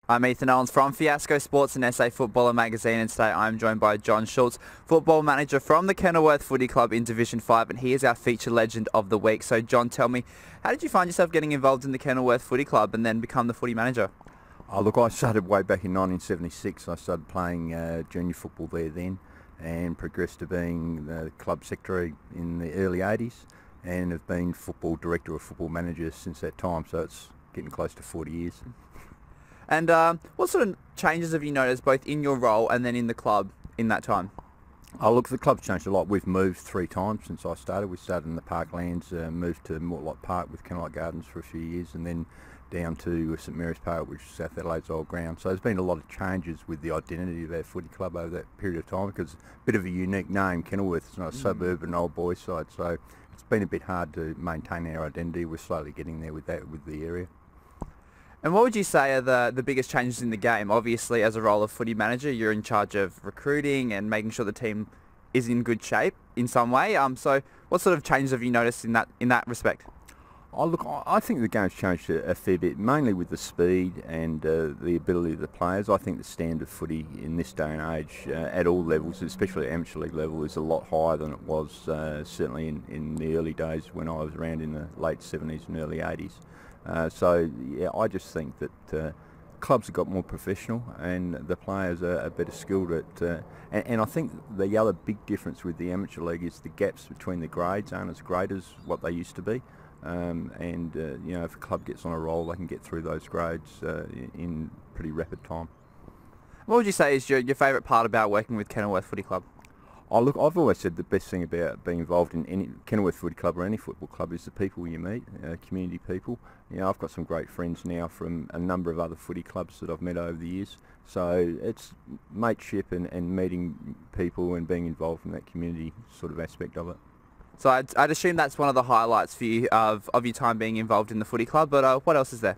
I'm Ethan Owens from Fiasco Sports and SA Footballer Magazine, and today I'm joined by John Schulz, football manager from the Kenilworth Footy Club in Division 5, and he is our feature legend of the week. So John, tell me, how did you find yourself getting involved in the Kenilworth Footy Club and then become the footy manager? Oh, look, I started way back in 1976. I started playing junior football there then and progressed to being the club secretary in the early 80s and have been football director or football manager since that time, so it's getting close to 40 years. And what sort of changes have you noticed both in your role and then in the club in that time? Oh, look, the club's changed a lot. We've moved 3 times since I started. We started in the Parklands, moved to Mortlot Park with Kenilworth Gardens for a few years, and then down to St Mary's Park, which is South Adelaide's old ground. So there's been a lot of changes with the identity of our footy club over that period of time, because it's a bit of a unique name. Kenilworth is not a suburban old boys side, so it's been a bit hard to maintain our identity. We're slowly getting there with that, with the area. And what would you say are the biggest changes in the game? Obviously, as a role of footy manager, you're in charge of recruiting and making sure the team is in good shape in some way. So what sort of changes have you noticed in that respect? Oh, look, I think the game's changed a fair bit, mainly with the speed and the ability of the players. I think the standard of footy in this day and age, at all levels, especially amateur league level, is a lot higher than it was certainly in the early days when I was around in the late 70s and early 80s. So, yeah, I just think that clubs have got more professional and the players are better skilled at... and I think the other big difference with the amateur league is the gaps between the grades aren't as great as what they used to be. You know, if a club gets on a roll, they can get through those grades in pretty rapid time. What would you say is your favourite part about working with Kenilworth Footy Club? Oh, look, I've always said the best thing about being involved in any Kenilworth Footy Club or any football club is the people you meet, community people. You know, I've got some great friends now from a number of other footy clubs that I've met over the years. So it's mateship and meeting people and being involved in that community sort of aspect of it. So I'd assume that's one of the highlights for you of your time being involved in the footy club, but what else is there?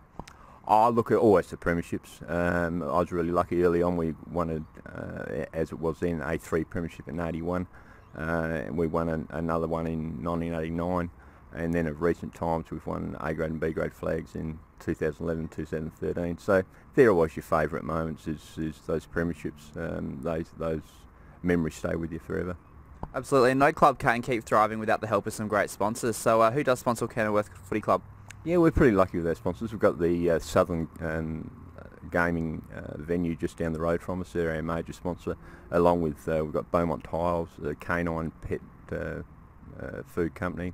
Oh, look, always the premierships. I was really lucky early on. We won, as it was then, A3 premiership in 81, and we won another one in 1989, and then of recent times we've won A grade and B grade flags in 2011, 2013. So they're always your favourite moments, is those premierships. Those memories stay with you forever. Absolutely, and no club can keep thriving without the help of some great sponsors. So who does sponsor Kenilworth Footy Club? Yeah, we're pretty lucky with our sponsors. We've got the Southern Gaming venue just down the road from us. They're our major sponsor, along with we've got Beaumont Tiles, Canine Pet Food Company,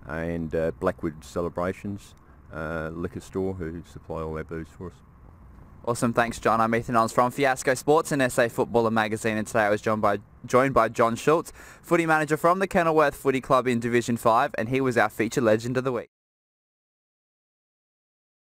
and Blackwood Celebrations Liquor Store, who supply all our booze for us. Awesome, thanks John. I'm Ethan Owens from Fiasco Sports and SA Footballer Magazine, and today I was joined by John Schulz, footy manager from the Kenilworth Footy Club in Division 5, and he was our feature legend of the week.